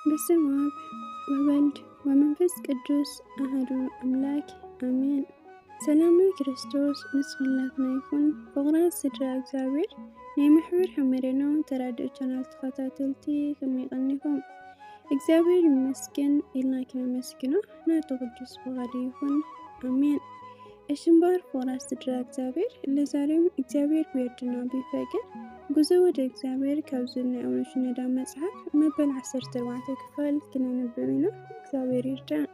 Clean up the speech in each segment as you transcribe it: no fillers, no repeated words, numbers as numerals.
በስመ አብ ወወልድ ወመንፈስ ቅዱስ አሐዱ አምላክ አሜን። ሰላም ክርስቶስ ንስኹላትና ይኹን። ፍቕራት ስድራ እግዚአብሔር ናይ ምሕበር ሕመሬኖ ተራድኦ ቻናል ተኸታተልቲ ከመይ ቀኒኹም? እግዚአብሔር ይመስገን ኢልና ከመስግኖ ናቱ ቅዱስ ፈቃዱ ይኹን አሜን። እሽምባር ፍቕራት ስድራ እግዚአብሔር ለዛሬም እግዚአብሔር ቢወድና ቢፈቅድ ጉዞ ወደ እግዚአብሔር ካብዝና የእውነቱ ነዳ መጽሐፍ መበል 14 ክፍል ክነንብብ ኢና። እግዚአብሔር ይርዳን።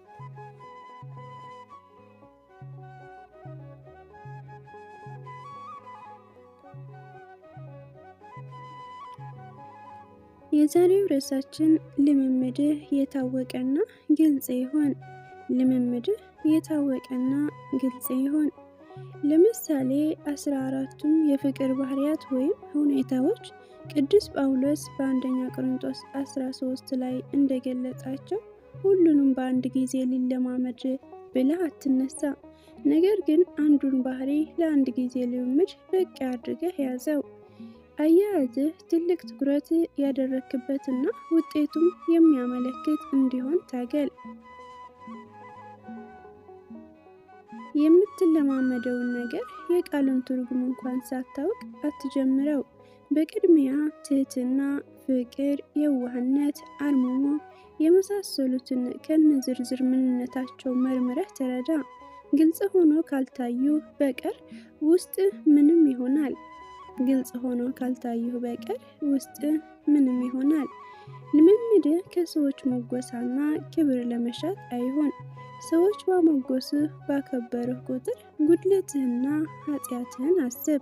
የዛሬው ርዕሳችን ልምምድህ የታወቀና ግልጽ ይሁን። ልምምድህ የታወቀና ግልጽ ይሁን። ለምሳሌ 14ቱም የፍቅር ባህሪያት ወይም ሁኔታዎች ቅዱስ ጳውሎስ በአንደኛ ቆሮንቶስ 13 ላይ እንደገለጻቸው ሁሉንም በአንድ ጊዜ ሊለማመድ ብለህ አትነሳ። ነገር ግን አንዱን ባህሪ ለአንድ ጊዜ ልምምድ በቂ አድርገህ ያዘው። አያያዝህ ትልቅ ትኩረት ያደረክበትና ውጤቱም የሚያመለክት እንዲሆን ታገል። የምትለማመደውን ነገር የቃሉን ትርጉም እንኳን ሳታውቅ አትጀምረው። በቅድሚያ ትህትና፣ ፍቅር፣ የዋህነት፣ አርምሞ የመሳሰሉትን ከነዝርዝር ምንነታቸው መርምረህ ተረዳ። ግልጽ ሆኖ ካልታዩ በቀር ውስጥ ምንም ይሆናል። ግልጽ ሆኖ ካልታዩ በቀር ውስጥ ምንም ይሆናል። ልምምድህ ከሰዎች ሞገሳና ክብር ለመሻት አይሆን። ሰዎች ባሞገስህ ባከበሩህ ቁጥር ጉድለትህና ኃጢአትህን አስብ።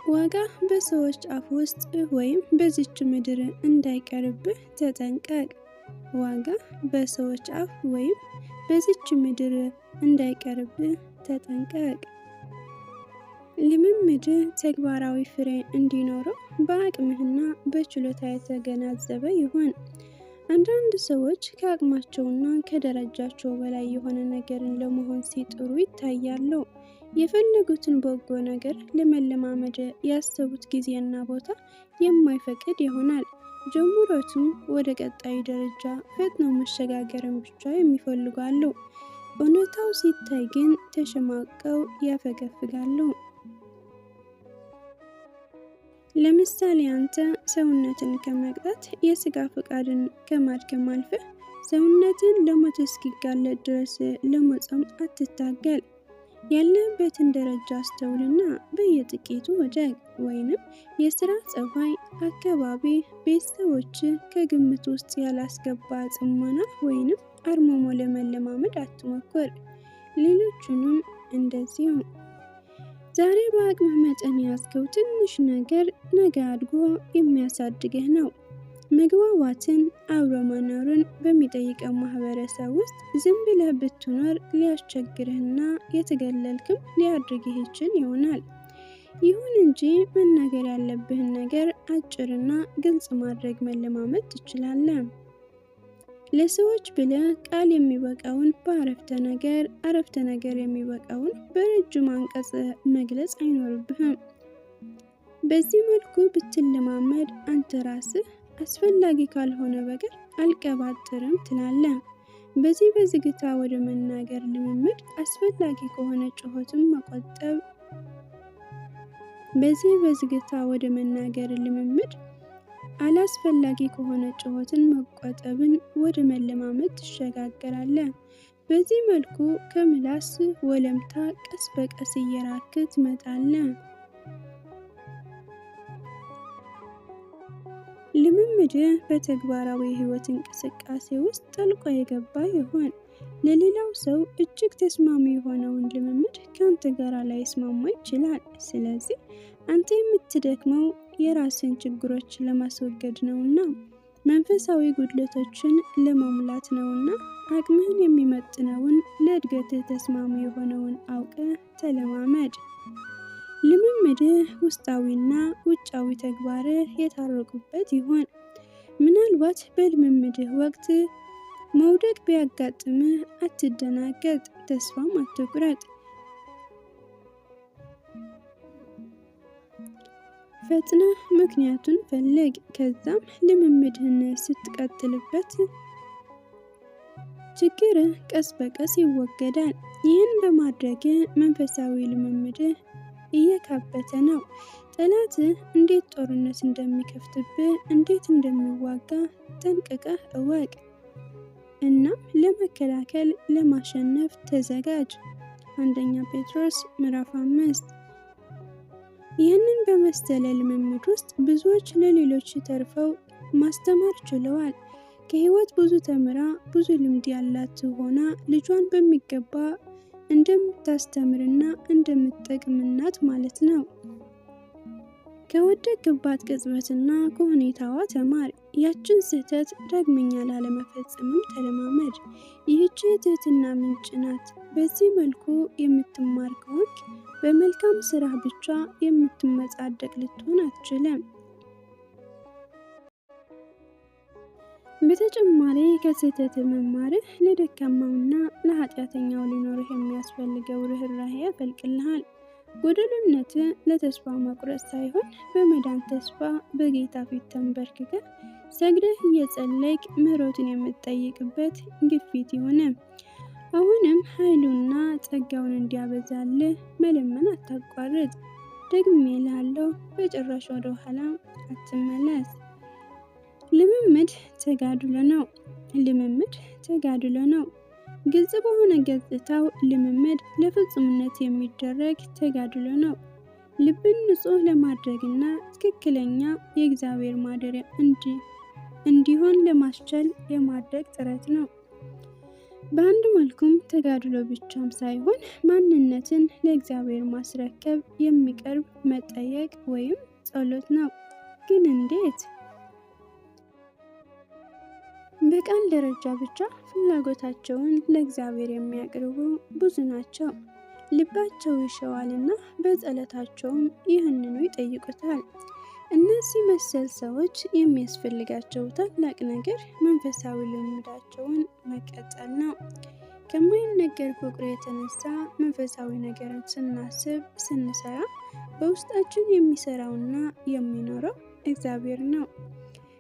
ዋጋ በሰዎች አፍ ውስጥ ወይም በዚች ምድር እንዳይቀርብህ ተጠንቀቅ። ዋጋ በሰዎች አፍ ወይም በዚች ምድር እንዳይቀርብህ ተጠንቀቅ። ልምምድህ ተግባራዊ ፍሬ እንዲኖረው በአቅምህና በችሎታ የተገናዘበ ይሁን። አንዳንድ ሰዎች ከአቅማቸውና ከደረጃቸው በላይ የሆነ ነገርን ለመሆን ሲጥሩ ይታያሉ። የፈለጉትን በጎ ነገር ለመለማመድ ያሰቡት ጊዜና ቦታ የማይፈቅድ ይሆናል። ጀምሮቱም ወደ ቀጣዩ ደረጃ ፈጥነው መሸጋገርን ብቻ የሚፈልጋሉ። እውነታው ሲታይ ግን ተሸማቀው ያፈገፍጋሉ። ለምሳሌ አንተ ሰውነትን ከመቅጣት የስጋ ፈቃድን ከማድከም አልፈህ ሰውነትን ለሞት እስኪጋለጥ ድረስ ለመጾም አትታገል። ያለህበትን ደረጃ አስተውልና በየጥቂቱ ወደቅ። ወይንም የስራ ጸባይ፣ አካባቢ፣ ቤተሰቦች ከግምት ውስጥ ያላስገባ ጽሞና ወይንም አርምሞ ለመለማመድ አትሞክር። ሌሎቹንም እንደዚሁ። ዛሬ በአቅምህ መጠን ያዝከው ትንሽ ነገር ነገ አድጎ የሚያሳድግህ ነው። መግባባትን፣ አብሮ መኖርን በሚጠይቀው ማህበረሰብ ውስጥ ዝም ብለህ ብትኖር ሊያስቸግርህና የተገለልክም ሊያድርግህ ይችል ይሆናል። ይሁን እንጂ መናገር ያለብህን ነገር አጭርና ግልጽ ማድረግ መለማመድ ትችላለህ። ለሰዎች ብለህ ቃል የሚበቃውን በአረፍተ ነገር፣ አረፍተ ነገር የሚበቃውን በረጅም አንቀጽ መግለጽ አይኖርብህም። በዚህ መልኩ ብትለማመድ አንተ ራስህ አስፈላጊ ካልሆነ በቀር አልቀባጥርም ትላለህ። በዚህ በዝግታ ወደ መናገር ልምምድ አስፈላጊ ከሆነ ጩኸትን መቆጠብ። በዚህ በዝግታ ወደ መናገር ልምምድ አላስፈላጊ ከሆነ ጩኸትን መቆጠብን ወደ መለማመድ ትሸጋገራለህ። በዚህ መልኩ ከምላስ ወለምታ ቀስ በቀስ እየራክ ትመጣለህ። ልምምድህ በተግባራዊ ህይወት እንቅስቃሴ ውስጥ ጠልቆ የገባ ይሆን። ለሌላው ሰው እጅግ ተስማሚ የሆነውን ልምምድ ከአንተ ጋር ላይስማማ ይችላል። ስለዚህ አንተ የምትደክመው የራስን ችግሮች ለማስወገድ ነውና መንፈሳዊ ጉድለቶችን ለመሙላት ነውና አቅምህን የሚመጥነውን ለእድገትህ ተስማሚ የሆነውን አውቀህ ተለማመድ። ልምምድህ ውስጣዊና ውጫዊ ተግባርህ የታረቁበት ይሆን። ምናልባት በልምምድህ ወቅት መውደቅ ቢያጋጥምህ አትደናገጥ፣ ተስፋም አትቁረጥ። ፈጥነህ ምክንያቱን ፈልግ። ከዛም ልምምድህን ስትቀጥልበት ችግርህ ቀስ በቀስ ይወገዳል። ይህን በማድረግ መንፈሳዊ ልምምድህ እየካበተ ነው። ጠላትህ እንዴት ጦርነት እንደሚከፍትብህ፣ እንዴት እንደሚዋጋ ጠንቅቀህ እወቅ። እናም ለመከላከል ለማሸነፍ ተዘጋጅ። 1 ጴጥሮስ ምዕራፍ 5። ይህንን በመሰለ ልምምድ ውስጥ ብዙዎች ለሌሎች ተርፈው ማስተማር ችለዋል። ከህይወት ብዙ ተምራ ብዙ ልምድ ያላት ሆና ልጇን በሚገባ እንደምታስተምርና እንደምትጠቅም እናት ማለት ነው። ከወደቅክባት ቅጽበትና ከሁኔታዋ ተማር። ያችን ስህተት ዳግመኛ ላለመፈጸምም ተለማመድ። ይህች የትህትና ምንጭ ናት። በዚህ መልኩ የምትማር ከሆንክ በመልካም ስራ ብቻ የምትመጻደቅ ልትሆን አትችልም። በተጨማሪ ከስህተት መማርህ ለደካማውና ለኃጢአተኛው ሊኖርህ የሚያስፈልገው ርኅራኄ ያፈልቅልሃል። ጎደሎነት ለተስፋ መቁረጥ ሳይሆን በመዳን ተስፋ በጌታ ፊት ተንበርክከህ ሰግደህ እየጸለይክ ምሕረቱን የምትጠይቅበት ግፊት ይሁን። አሁንም ኃይሉና ጸጋውን እንዲያበዛልህ መለመን አታቋርጥ። ደግሜ እልሃለሁ፣ በጭራሽ ወደ ኋላ አትመለስ። ልምምድ ተጋድሎ ነው። ልምምድ ተጋድሎ ነው። ግልጽ በሆነ ገጽታው ልምምድ ለፍጹምነት የሚደረግ ተጋድሎ ነው። ልብን ንጹህ ለማድረግና ትክክለኛ የእግዚአብሔር ማደሪያ እንዲሆን ለማስቻል የማድረግ ጥረት ነው። በአንድ መልኩም ተጋድሎ ብቻም ሳይሆን ማንነትን ለእግዚአብሔር ማስረከብ የሚቀርብ መጠየቅ ወይም ጸሎት ነው። ግን እንዴት? በቃል ደረጃ ብቻ ፍላጎታቸውን ለእግዚአብሔር የሚያቀርቡ ብዙ ናቸው። ልባቸው ይሸዋልና በጸሎታቸውም ይህንኑ ይጠይቁታል። እነዚህ መሰል ሰዎች የሚያስፈልጋቸው ታላቅ ነገር መንፈሳዊ ልምምዳቸውን መቀጠል ነው። ከማይነገር ፍቅሩ የተነሳ መንፈሳዊ ነገርን ስናስብ፣ ስንሰራ በውስጣችን የሚሰራውና የሚኖረው እግዚአብሔር ነው።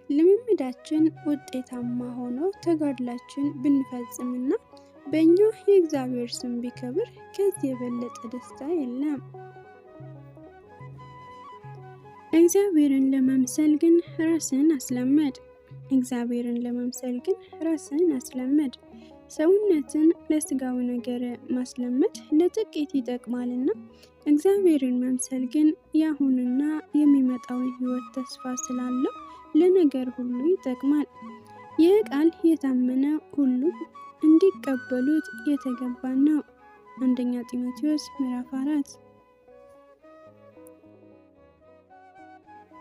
ልምምዳችን ውጤታማ ሆኖ ተጋድላችን ብንፈጽምና በእኛ የእግዚአብሔር ስም ቢከብር ከዚህ የበለጠ ደስታ የለም። እግዚአብሔርን ለመምሰል ግን ራስን አስለመድ። እግዚአብሔርን ለመምሰል ግን ራስን አስለመድ። ሰውነትን ለስጋዊ ነገር ማስለመድ ለጥቂት ይጠቅማልና እግዚአብሔርን መምሰል ግን የአሁንና የሚመጣውን ሕይወት ተስፋ ስላለው ለነገር ሁሉ ይጠቅማል። ይህ ቃል የታመነ ሁሉ እንዲቀበሉት የተገባ ነው። 1 ጢሞቴዎስ ምዕራፍ 4።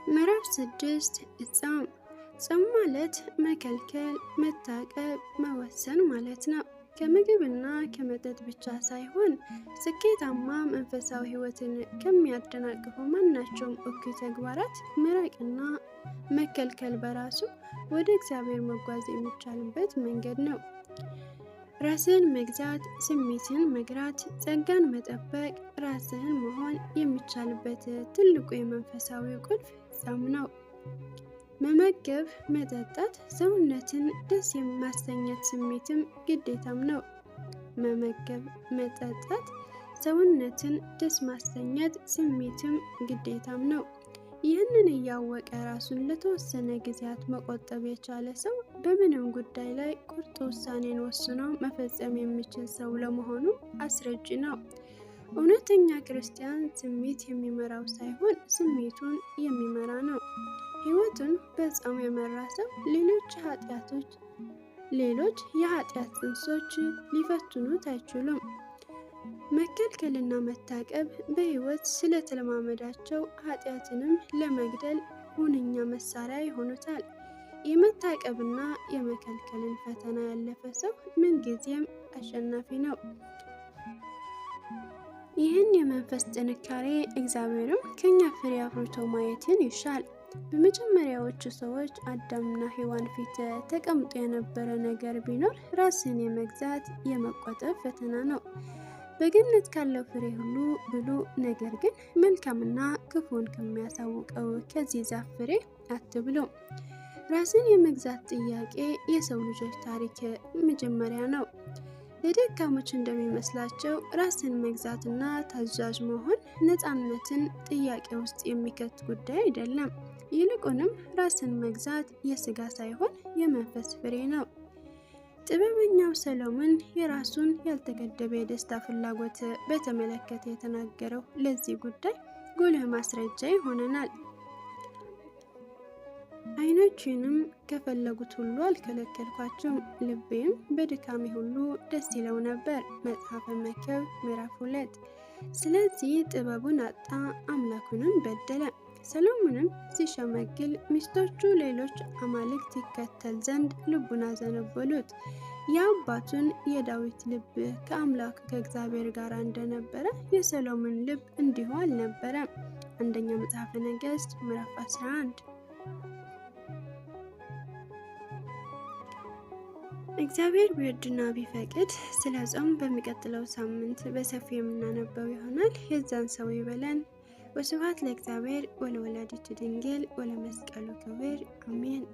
ምዕራፍ 6 ጾም። ጾም ማለት መከልከል፣ መታቀብ፣ መወሰን ማለት ነው። ከምግብና ከመጠጥ ብቻ ሳይሆን ስኬታማ መንፈሳዊ ሕይወትን ከሚያደናቅፉ ማናቸውም እኩይ ተግባራት መራቅና መከልከል በራሱ ወደ እግዚአብሔር መጓዝ የሚቻልበት መንገድ ነው። ራስን መግዛት፣ ስሜትን መግራት፣ ጸጋን መጠበቅ፣ ራስህን መሆን የሚቻልበት ትልቁ የመንፈሳዊ ቁልፍ ጾም ነው። መመገብ፣ መጠጣት፣ ሰውነትን ደስ የማሰኘት ስሜትም ግዴታም ነው። መመገብ፣ መጠጣት፣ ሰውነትን ደስ ማሰኘት ስሜትም ግዴታም ነው። ይህንን እያወቀ ራሱን ለተወሰነ ጊዜያት መቆጠብ የቻለ ሰው በምንም ጉዳይ ላይ ቁርጥ ውሳኔን ወስኖ መፈጸም የሚችል ሰው ለመሆኑ አስረጅ ነው። እውነተኛ ክርስቲያን ስሜት የሚመራው ሳይሆን ስሜቱን የሚመራ ነው። ሕይወቱን በጾም የመራ ሰው ሌሎች የኃጢአት ጽንሶች ሊፈትኑት አይችሉም። መከልከልና መታቀብ በሕይወት ስለተለማመዳቸው ኃጢአትንም ለመግደል ሁነኛ መሳሪያ ይሆኑታል። የመታቀብና የመከልከልን ፈተና ያለፈ ሰው ምንጊዜም አሸናፊ ነው። ይህን የመንፈስ ጥንካሬ እግዚአብሔርም ከኛ ፍሬ አፍርቶ ማየትን ይሻል። በመጀመሪያዎቹ ሰዎች አዳምና ሔዋን ፊት ተቀምጦ የነበረ ነገር ቢኖር ራስን የመግዛት የመቆጠብ ፈተና ነው። በገነት ካለው ፍሬ ሁሉ ብሉ፣ ነገር ግን መልካምና ክፉን ከሚያሳውቀው ከዚህ ዛፍ ፍሬ አትብሉ። ራስን የመግዛት ጥያቄ የሰው ልጆች ታሪክ መጀመሪያ ነው። ለደካሞች እንደሚመስላቸው ራስን መግዛትና ታዛዥ መሆን ነፃነትን ጥያቄ ውስጥ የሚከት ጉዳይ አይደለም። ይልቁንም ራስን መግዛት የሥጋ ሳይሆን የመንፈስ ፍሬ ነው። ጥበበኛው ሰሎሞን የራሱን ያልተገደበ የደስታ ፍላጎት በተመለከተ የተናገረው ለዚህ ጉዳይ ጉልህ ማስረጃ ይሆነናል። ዓይኖቼንም ከፈለጉት ሁሉ አልከለከልኳቸውም፣ ልቤም በድካሜ ሁሉ ደስ ይለው ነበር። መጽሐፈ መክብብ ምዕራፍ 2። ስለዚህ ጥበቡን አጣ፣ አምላኩንም በደለ። ሰሎሞንም ሲሸመግል ሚስቶቹ ሌሎች አማልክት ይከተል ዘንድ ልቡን አዘነበሉት። የአባቱን የዳዊት ልብ ከአምላኩ ከእግዚአብሔር ጋር እንደነበረ የሰሎሞን ልብ እንዲሁ አልነበረም። አንደኛ መጽሐፈ ነገሥት ምዕራፍ 11። እግዚአብሔር ቢወድና ቢፈቅድ ስለ ጾም በሚቀጥለው ሳምንት በሰፊው የምናነበው ይሆናል። የዛን ሰው ይበለን። ወስብሐት ለእግዚአብሔር ወለወላዲቱ ድንግል ወለመስቀሉ ክቡር አሜን።